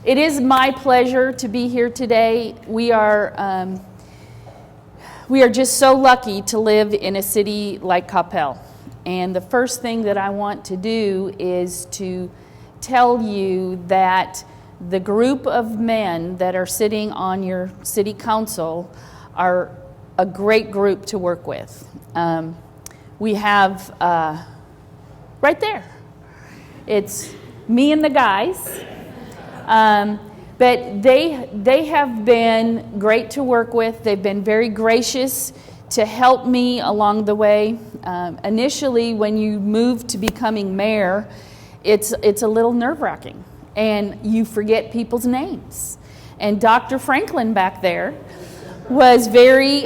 It is my pleasure to be here today. We are just so lucky to live in a city like Coppell. And the first thing that I want to do is to tell you that the group of men that are sitting on your city council are a great group to work with. We have, right there, it's me and the guys. But they have been great to work with. They've been very gracious to help me along the way. Initially, when you move to becoming mayor, it's a little nerve-wracking, and you forget people's names. And Dr. Franklin back there was very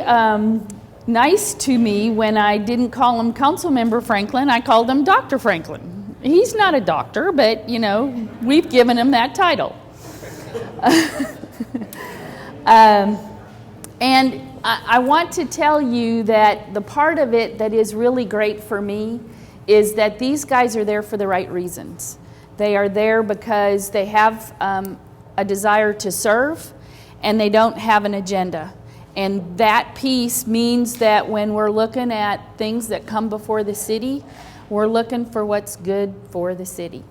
nice to me when I didn't call him Councilmember Franklin. I called him Dr. Franklin. He's not a doctor, but, you know, we've given him that title. And I want to tell you that the part of it that is really great for me is that these guys are there for the right reasons. They are there because they have a desire to serve, and they don't have an agenda. And that piece means that when we're looking at things that come before the city, we're looking for what's good for the city.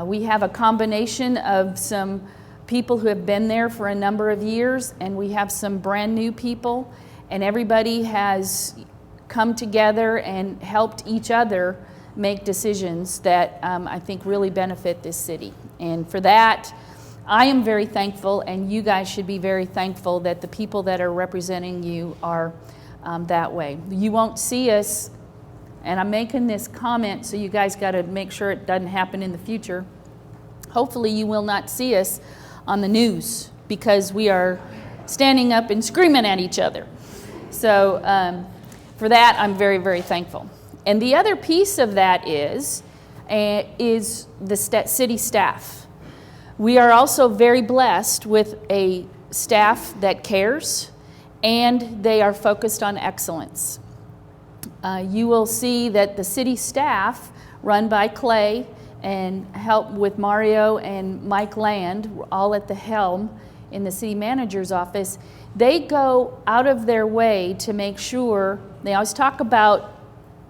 We have a combination of some people who have been there for a number of years, and we have some brand new people, and everybody has come together and helped each other make decisions that I think really benefit this city. And for that, I am very thankful, and you guys should be very thankful that the people that are representing you are that way. You won't see us. And I'm making this comment, so you guys got to make sure it doesn't happen in the future. Hopefully you will not see us on the news because we are standing up and screaming at each other. So for that, I'm very, very thankful. And the other piece of that is the city staff. We are also very blessed with a staff that cares, and they are focused on excellence. You will see that the city staff, run by Clay and help with Mario and Mike Land, all at the helm in the city manager's office, they go out of their way to make sure, they always talk about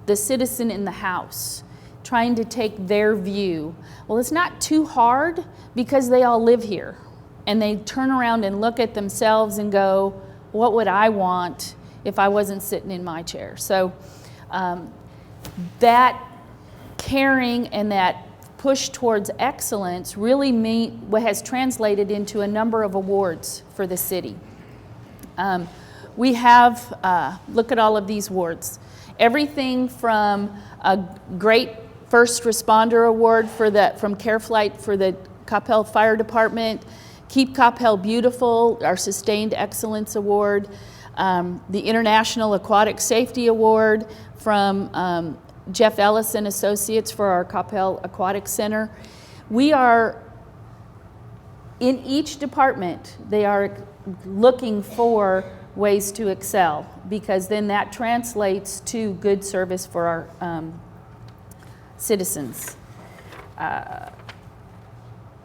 the citizen in the house, trying to take their view. Well, it's not too hard because they all live here. And they turn around and look at themselves and go, what would I want if I wasn't sitting in my chair? So that caring and that push towards excellence really has translated into a number of awards for the city. We have, look at all of these awards. Everything from a great first responder award from CareFlight for the Coppell Fire Department, Keep Coppell Beautiful, our Sustained Excellence Award, the International Aquatic Safety Award from Jeff Ellis and Associates for our Coppell Aquatic Center. We are, in each department, they are looking for ways to excel, because then that translates to good service for our citizens. And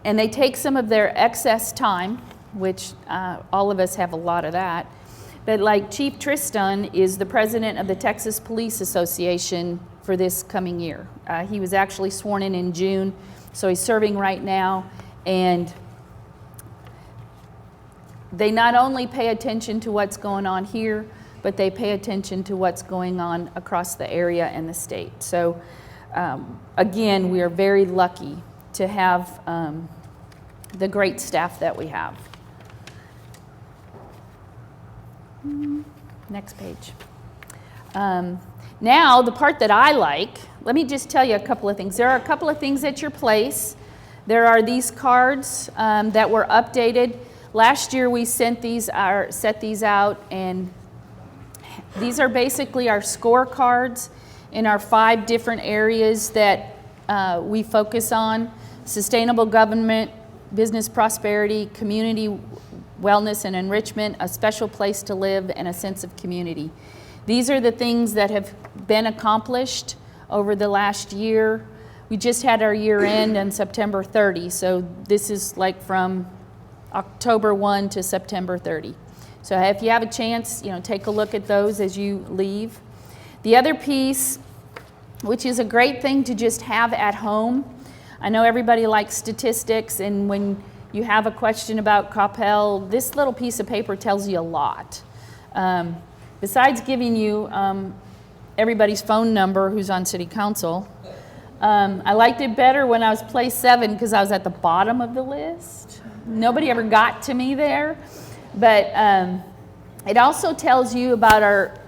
they take some of their excess time, which all of us have a lot of that. But like Chief Tristan is the president of the Texas Police Association for this coming year. He was actually sworn in June, so he's serving right now. And they not only pay attention to what's going on here, but they pay attention to what's going on across the area and the state. So again, we are very lucky to have the great staff that we have. Next page. Now, the part that I like, let me just tell you a couple of things. There are a couple of things at your place. There are these cards that were updated. Last year we set these out, and these are basically our scorecards in our 5 different areas that we focus on: sustainable government, business prosperity, community wellness and enrichment, a special place to live, and a sense of community. These are the things that have been accomplished over the last year. We just had our year end on September 30, so this is like from October 1 to September 30. So if you have a chance, take a look at those as you leave. The other piece, which is a great thing to just have at home, I know everybody likes statistics, and when you have a question about Coppell, this little piece of paper tells you a lot. Besides giving you everybody's phone number who's on city council, I liked it better when I was place 7 because I was at the bottom of the list. Nobody ever got to me there. But it also tells you about our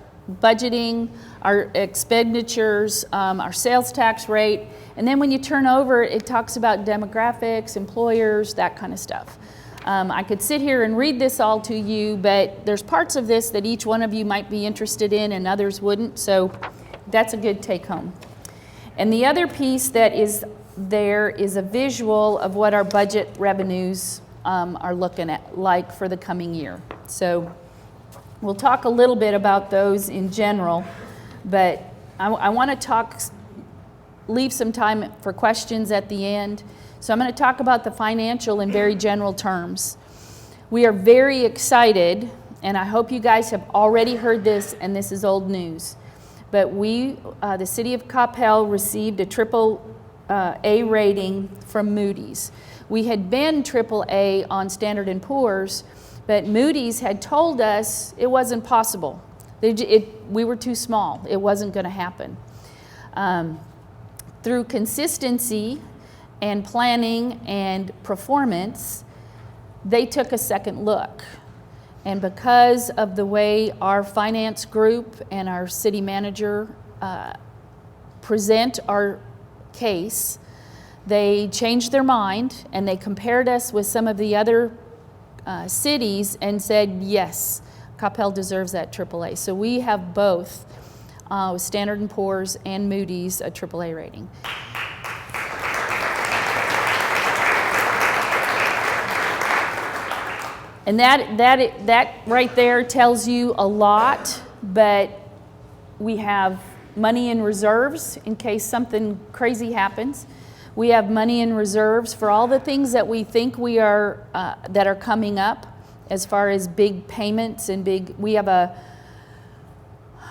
budgeting, our expenditures, our sales tax rate. And then when you turn over, it talks about demographics, employers, that kind of stuff. I could sit here and read this all to you, but there's parts of this that each one of you might be interested in and others wouldn't. So that's a good take home. And the other piece that is there is a visual of what our budget revenues are looking at like for the coming year. So we'll talk a little bit about those in general, but I want to leave some time for questions at the end. So I'm going to talk about the financial in very general terms. We are very excited, and I hope you guys have already heard this, and this is old news. But the city of Coppell received a AAA rating from Moody's. We had been AAA on Standard & Poor's, but Moody's had told us it wasn't possible. We were too small. It wasn't going to happen. Through consistency and planning and performance, they took a second look. And because of the way our finance group and our city manager present our case, they changed their mind and they compared us with some of the other cities and said, yes, Coppell deserves that AAA. So we have both, with Standard & Poor's and Moody's, a AAA rating. And that right there tells you a lot, but we have money in reserves in case something crazy happens. We have money in reserves for all the things that we think that are coming up as far as big payments and we have a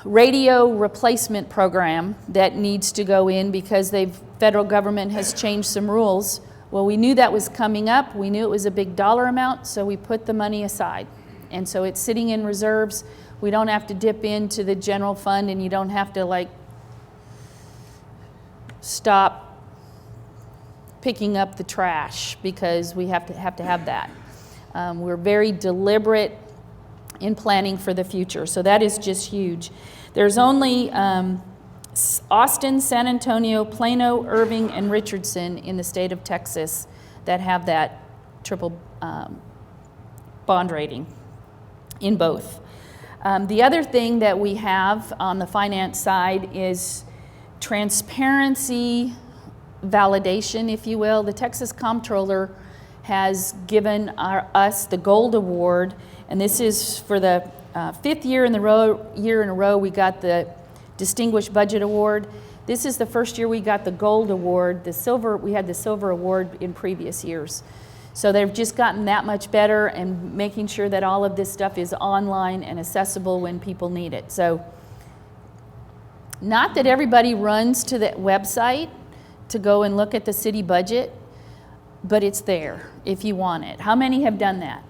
radio replacement program that needs to go in because federal government has changed some rules. Well, we knew that was coming up. We knew it was a big dollar amount, so we put the money aside. And so it's sitting in reserves. We don't have to dip into the general fund, and you don't have to stop picking up the trash because we have to have that. We're very deliberate in planning for the future, so that is just huge. There's only Austin, San Antonio, Plano, Irving, and Richardson in the state of Texas that have that triple bond rating in both. The other thing that we have on the finance side is transparency validation, if you will. The Texas Comptroller has given us the Gold Award, and this is for the 5th year in a row we got the Distinguished Budget Award. This is the first year we got the Gold Award. We had the Silver Award in previous years. So they've just gotten that much better and making sure that all of this stuff is online and accessible when people need it. So not that everybody runs to the website to go and look at the city budget, but it's there if you want it. How many have done that?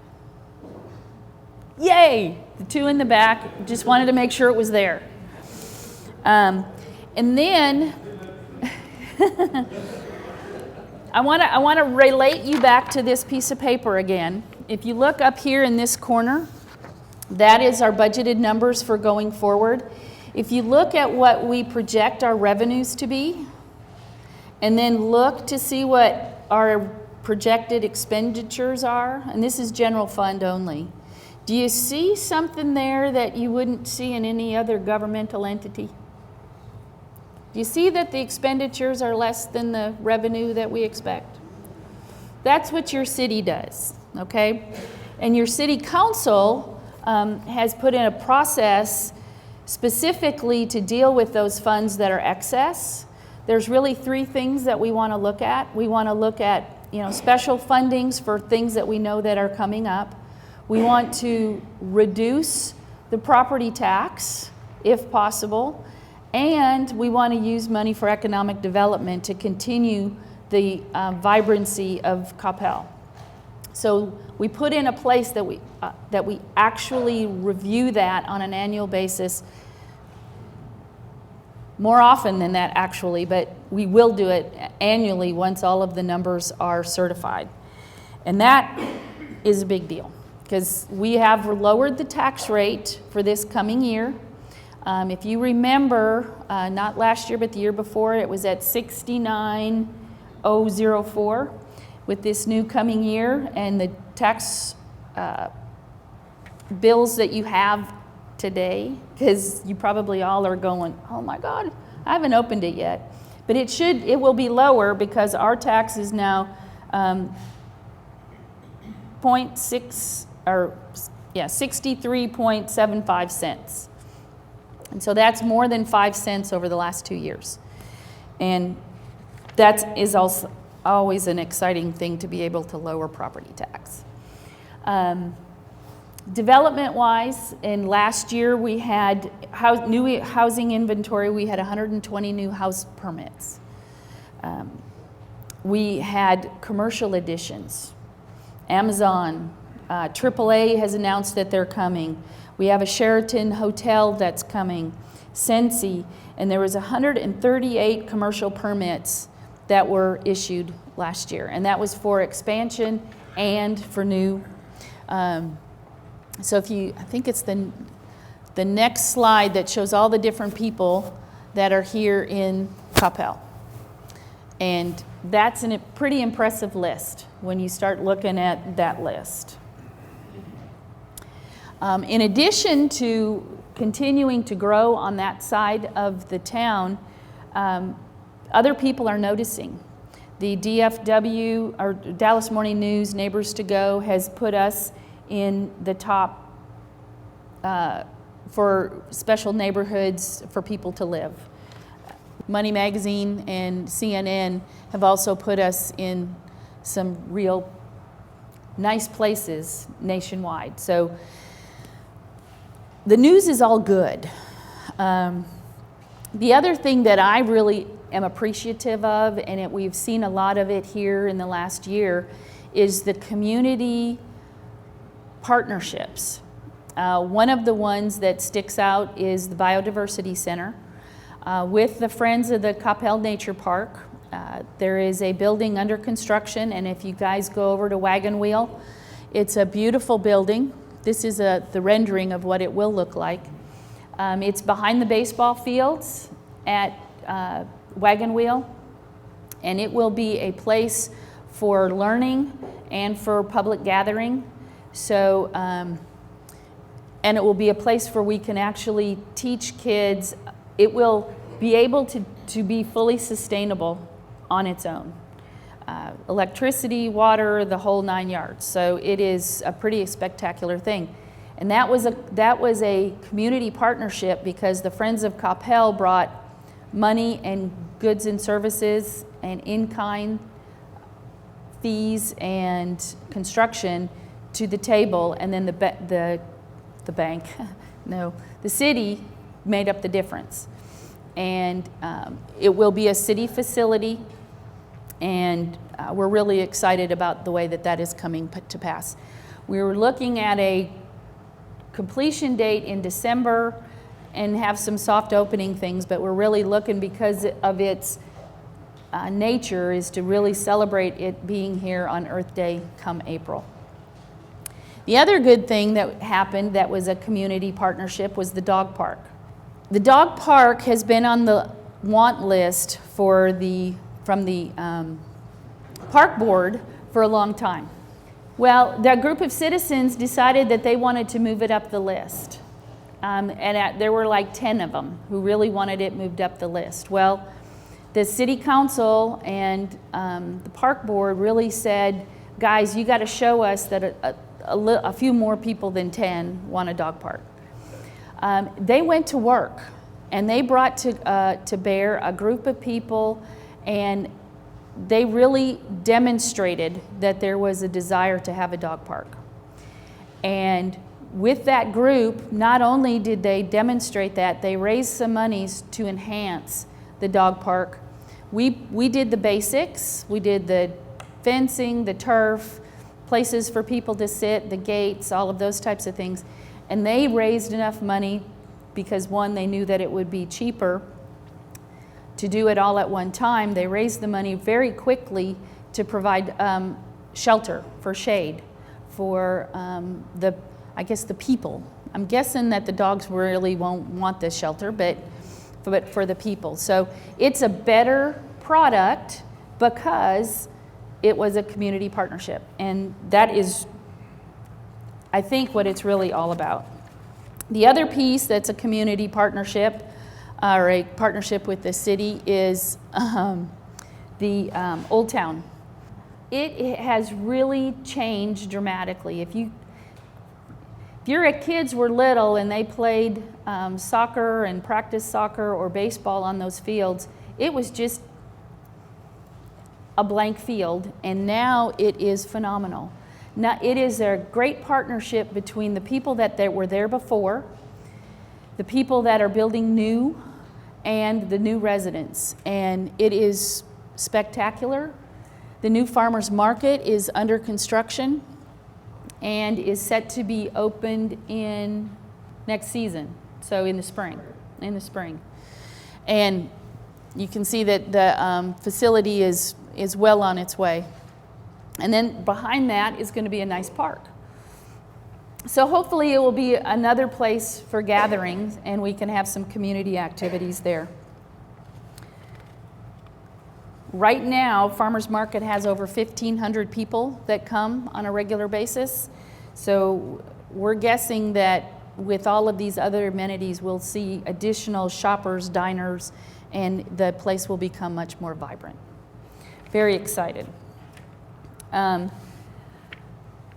Yay! The 2 in the back, just wanted to make sure it was there. And then I want to relate you back to this piece of paper again. If you look up here in this corner, that is our budgeted numbers for going forward. If you look at what we project our revenues to be, and then look to see what our projected expenditures are, and this is general fund only, do you see something there that you wouldn't see in any other governmental entity? Do you see that the expenditures are less than the revenue that we expect? That's what your city does, okay? And your city council has put in a process specifically to deal with those funds that are excess, there's really three things that we want to look at. We want to look at, special fundings for things that we know that are coming up. We want to reduce the property tax, if possible, and we want to use money for economic development to continue the vibrancy of Coppell. So we put in a place that we actually review that on an annual basis, more often than that actually, but we will do it annually once all of the numbers are certified. And that is a big deal because we have lowered the tax rate for this coming year. If you remember, not last year but the year before, it was at 69,004. With this new coming year and the tax bills that you have today, because you probably all are going, oh my God, I haven't opened it yet. But it will be lower because our tax is now 63.75 cents. And so that's more than 5 cents over the last 2 years. And that is also always an exciting thing to be able to lower property tax. Development-wise, in last year we had new housing inventory. We had 120 new house permits. We had commercial additions. Amazon, AAA has announced that they're coming. We have a Sheraton hotel that's coming, Sensi, and there was 138 commercial permits that were issued last year, and that was for expansion and for new. So I think it's the next slide that shows all the different people that are here in Coppell. And that's a pretty impressive list when you start looking at that list. In addition to continuing to grow on that side of the town, other people are noticing. The DFW, or Dallas Morning News, Neighbors to Go, has put us in the top for special neighborhoods for people to live. Money Magazine and CNN have also put us in some real nice places nationwide. So the news is all good. The other thing that I really am appreciative of, and we've seen a lot of it here in the last year, is the community partnerships. One of the ones that sticks out is the Biodiversity Center. With the Friends of the Coppell Nature Park, there is a building under construction, and if you guys go over to Wagon Wheel, it's a beautiful building. This is the rendering of what it will look like. It's behind the baseball fields at Wagon Wheel, and it will be a place for learning and for public gathering. So, and it will be a place where we can actually teach kids. It will be able to be fully sustainable on its own. Electricity, water, the whole 9 yards. So it is a pretty spectacular thing. And that was a community partnership because the Friends of Coppell brought money and goods and services and in-kind fees and construction to the table, and then the bank, no, the city made up the difference. And it will be a city facility, and we're really excited about the way that is coming to pass. We were looking at a completion date in December and have some soft opening things, but we're really looking, because of its nature, is to really celebrate it being here on Earth Day come April. The other good thing that happened that was a community partnership was the dog park. The dog park has been on the want list from the park board for a long time. Well, that group of citizens decided that they wanted to move it up the list. There were like 10 of them who really wanted it moved up the list. Well, the city council and the park board really said, guys, you got to show us that a few more people than 10 want a dog park. They went to work, And they brought to bear a group of people, and they really demonstrated that there was a desire to have a dog park. And with that group, not only did they demonstrate that, they raised some monies to enhance the dog park. We did the basics. We did the fencing, the turf, places for people to sit, the gates, all of those types of things. And they raised enough money because, one, they knew that it would be cheaper to do it all at one time. They raised the money very quickly to provide shelter for shade for the people. I'm guessing that the dogs really won't want this shelter, but for the people. So it's a better product because it was a community partnership. And that is, I think, what it's really all about. The other piece that's a community partnership, or a partnership with the city, is the Old Town. It has really changed dramatically. If your kids were little and they played soccer and practiced soccer or baseball on those fields, it was just a blank field, and now it is phenomenal. Now, it is a great partnership between the people that were there before, the people that are building new, and the new residents. And it is spectacular. The new farmers market is under construction and is set to be opened in next season, so in the spring. And you can see that the facility is well on its way. And then behind that is going to be a nice park. So hopefully it will be another place for gatherings, and we can have some community activities there. Right now, Farmers Market has over 1,500 people that come on a regular basis. So we're guessing that with all of these other amenities, we'll see additional shoppers, diners, and the place will become much more vibrant. Very excited.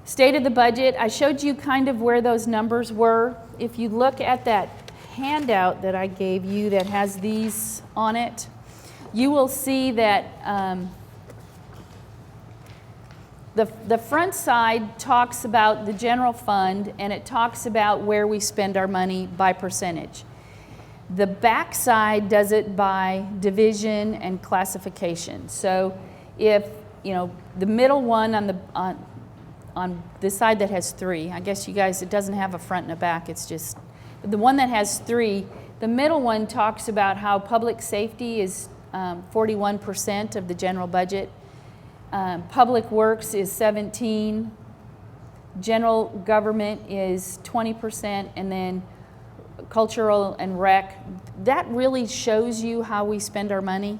State of the budget, I showed you kind of where those numbers were. If you look at that handout that I gave you that has these on it, you will see that the front side talks about the general fund, and it talks about where we spend our money by percentage. The back side does it by division and classification. So if, the middle one on this side that has 3, I guess you guys, it doesn't have a front and a back, it's just, the one that has 3, the middle one talks about how public safety is 41% of the general budget. Public works is 17%, general government is 20%, and then cultural and rec. That really shows you how we spend our money.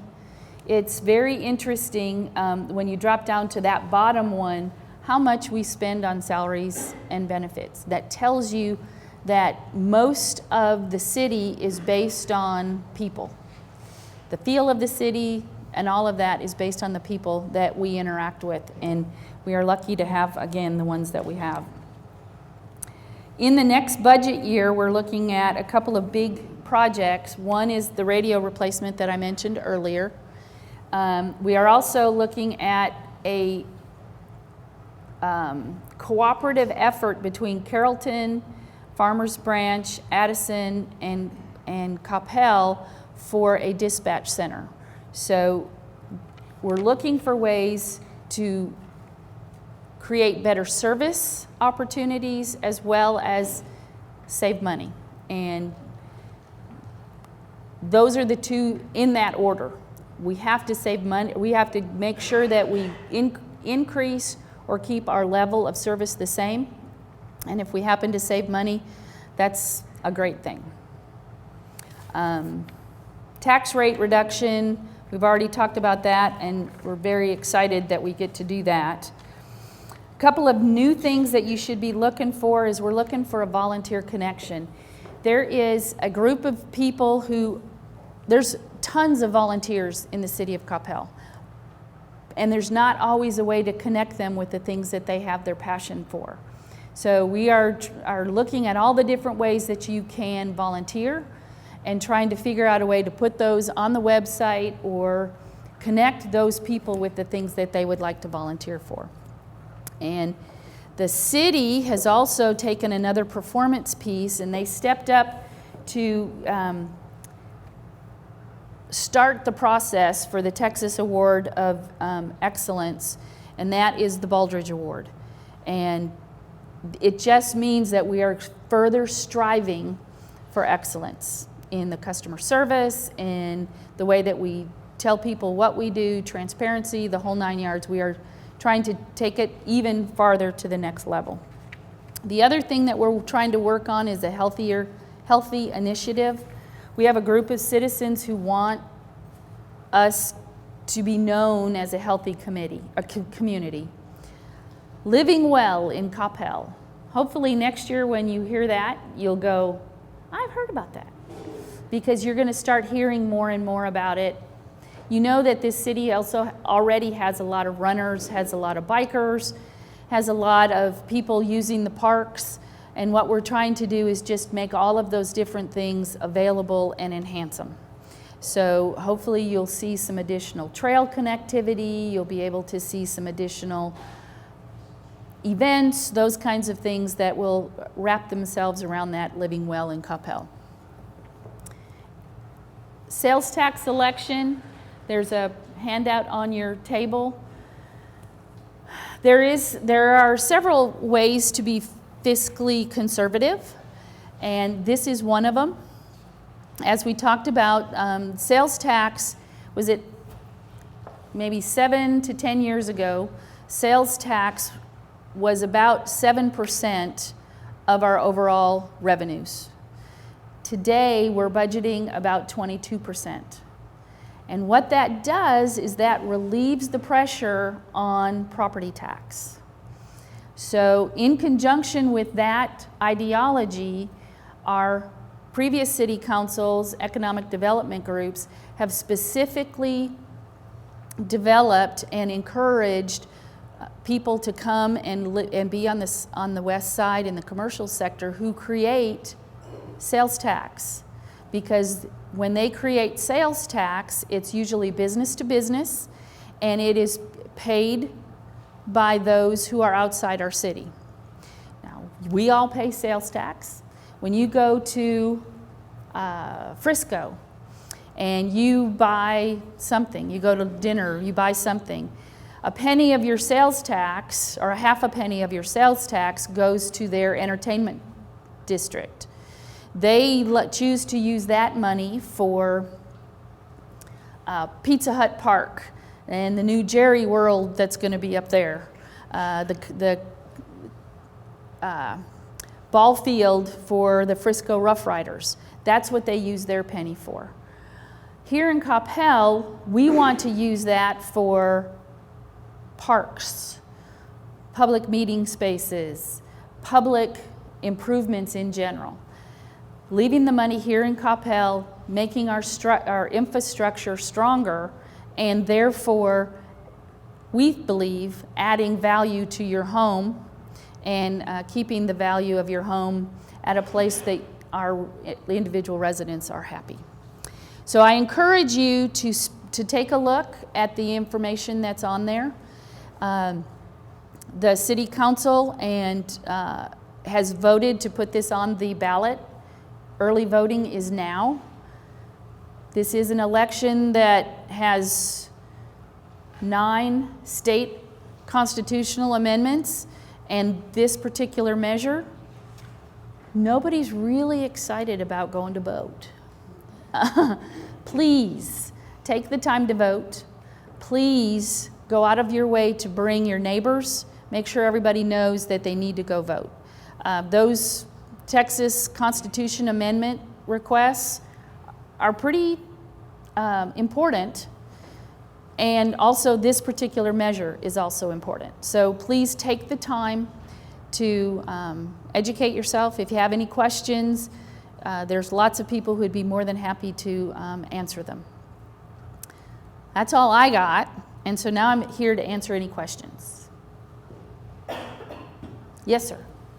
It's very interesting when you drop down to that bottom one, how much we spend on salaries and benefits. That tells you that most of the city is based on people. The feel of the city and all of that is based on the people that we interact with, and we are lucky to have, again, the ones that we have. In the next budget year, we're looking at a couple of big projects. One is the radio replacement that I mentioned earlier. We are also looking at a cooperative effort between Carrollton, Farmers Branch, Addison, and Coppell for a dispatch center. So we're looking for ways to create better service opportunities as well as save money. And those are the two in that order. We have to save money. We have to make sure that we increase or keep our level of service the same. And if we happen to save money, that's a great thing. Tax rate reduction, we've already talked about that, and we're very excited that we get to do that. A couple of new things that you should be looking for is we're looking for a volunteer connection. There is a group of people there's tons of volunteers in the city of Coppell, and there's not always a way to connect them with the things that they have their passion for. So we are looking at all the different ways that you can volunteer, and trying to figure out a way to put those on the website or connect those people with the things that they would like to volunteer for. And the city has also taken another performance piece, and they stepped up to start the process for the Texas Award of Excellence, and that is the Baldrige Award. And it just means that we are further striving for excellence in the customer service, in the way that we tell people what we do, transparency, the whole 9 yards. We are trying to take it even farther to the next level. The other thing that we're trying to work on is a healthy initiative. We have a group of citizens who want us to be known as a healthy community. Living well in Coppell. Hopefully next year when you hear that, you'll go, I've heard about that. Because you're going to start hearing more and more about it. You know that this city also already has a lot of runners, has a lot of bikers, has a lot of people using the parks. And what we're trying to do is just make all of those different things available and enhance them. So hopefully you'll see some additional trail connectivity, you'll be able to see some additional events, those kinds of things that will wrap themselves around that living well in Coppell. Sales tax election, there's a handout on your table. There are several ways to be fiscally conservative, and this is one of them. As we talked about, sales tax, was it maybe 7 to 10 years ago, sales tax was about 7% of our overall revenues. Today, we're budgeting about 22%. And what that does is that relieves the pressure on property tax. So in conjunction with that ideology, our previous city councils, economic development groups, have specifically developed and encouraged people to come and be on the west side in the commercial sector who create sales tax. Because when they create sales tax, it's usually business to business, and it is paid by those who are outside our city. Now, we all pay sales tax. When you go to Frisco and you buy something, you go to dinner, you buy something, a penny of your sales tax, or a half a penny of your sales tax, goes to their entertainment district. They choose to use that money for Pizza Hut Park and the new Jerry World that's going to be up there, the ball field for the Frisco Rough Riders. That's what they use their penny for. Here in Coppell, we want to use that for parks, public meeting spaces, public improvements in general. Leaving the money here in Coppell, making our infrastructure stronger, and therefore, we believe, adding value to your home and keeping the value of your home at a place that our individual residents are happy. So I encourage you to take a look at the information that's on there. The City Council has voted to put this on the ballot. Early voting is now. This is an election that has 9 state constitutional amendments, and this particular measure, nobody's really excited about going to vote. Please take the time to vote. Please go out of your way to bring your neighbors. Make sure everybody knows that they need to go vote. Those Texas Constitution Amendment requests are pretty important, and also this particular measure is also important. So please take the time to educate yourself. If you have any questions, there's lots of people who would be more than happy to answer them. That's all I got, and so now I'm here to answer any questions. Yes, sir.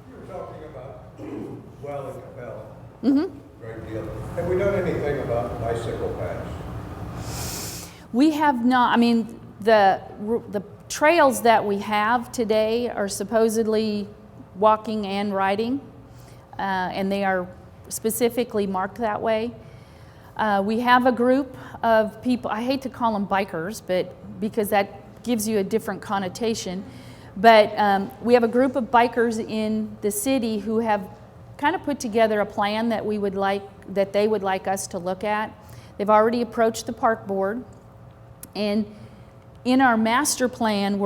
You were talking about well in Coppell, Mm-hmm. Great deal. Have we done anything about bicycle paths? We have not. I mean, the trails that we have today are supposedly walking and riding, and they are specifically marked that way. We have a group of people, I hate to call them bikers, but because that gives you a different connotation, but we have a group of bikers in the city who have kind of put together a plan that they would like us to look at. They've already approached the park board, and in our master plan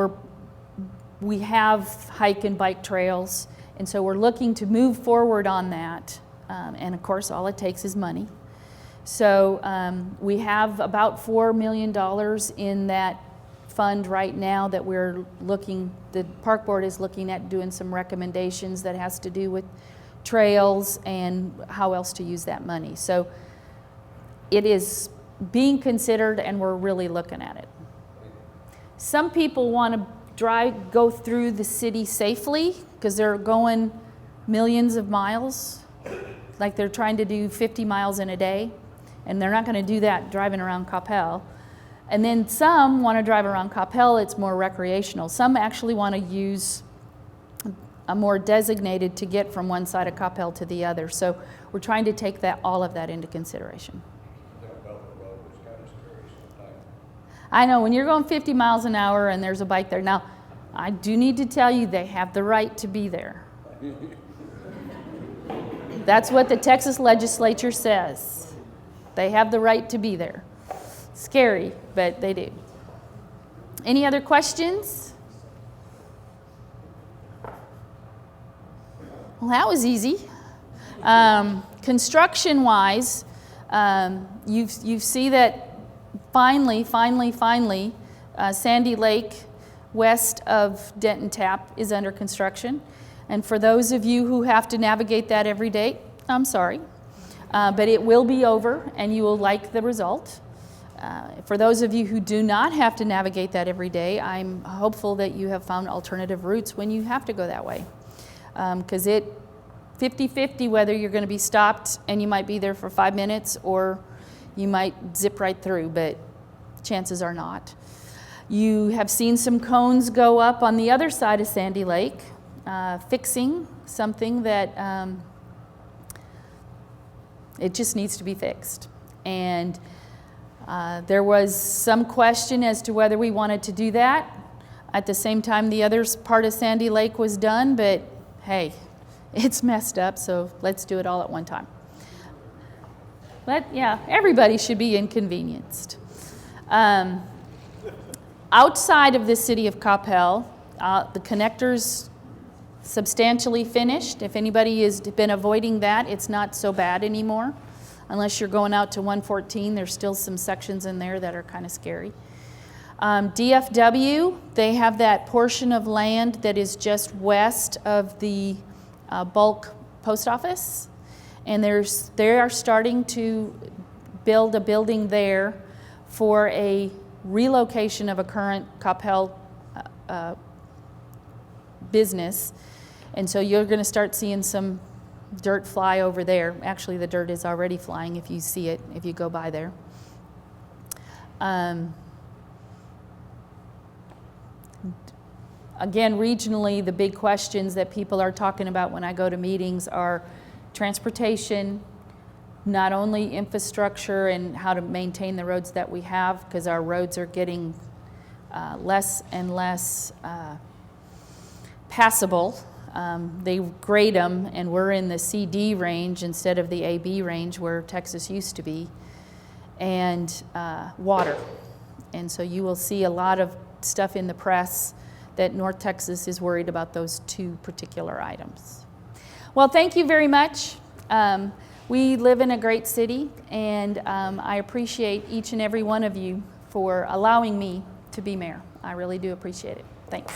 we have hike and bike trails, and so we're looking to move forward on that, and of course all it takes is money. So we have about $4 million in that fund right now that the park board is looking at doing some recommendations that has to do with trails and how else to use that money. So it is being considered, and we're really looking at it. Some people want to go through the city safely because they're going millions of miles, like they're trying to do 50 miles in a day, and they're not going to do that driving around Coppell. And then some want to drive around Coppell, it's more recreational. Some actually want to use a more designated to get from one side of Coppell to the other. So we're trying to take all of that into consideration. I know, when you're going 50 miles an hour and there's a bike there. Now, I do need to tell you, they have the right to be there. That's what the Texas legislature says. They have the right to be there. Scary, but they do. Any other questions? Well, that was easy. Construction-wise, you see that finally, Sandy Lake west of Denton Tap is under construction. And for those of you who have to navigate that every day, I'm sorry. But it will be over and you will like the result. For those of you who do not have to navigate that every day, I'm hopeful that you have found alternative routes when you have to go that way. Because 50-50 whether you're going to be stopped and you might be there for 5 minutes or you might zip right through, but chances are not. You have seen some cones go up on the other side of Sandy Lake, fixing something that it just needs to be fixed. And there was some question as to whether we wanted to do that. At the same time, the other part of Sandy Lake was done, but hey, it's messed up, so let's do it all at one time. But yeah, everybody should be inconvenienced. Outside of the city of Coppell, the connector's substantially finished. If anybody has been avoiding that, it's not so bad anymore. Unless you're going out to 114, there's still some sections in there that are kind of scary. DFW, they have that portion of land that is just west of the bulk post office. And they are starting to build a building there for a relocation of a current Coppell business. And so you're going to start seeing some dirt fly over there. Actually, the dirt is already flying if you see it, if you go by there. Again, regionally, the big questions that people are talking about when I go to meetings are transportation, not only infrastructure and how to maintain the roads that we have, because our roads are getting less and less passable. They grade them, and we're in the CD range instead of the AB range where Texas used to be, and water. And so you will see a lot of stuff in the press that North Texas is worried about those two particular items. Well, thank you very much. We live in a great city, and I appreciate each and every one of you for allowing me to be mayor. I really do appreciate it. Thanks.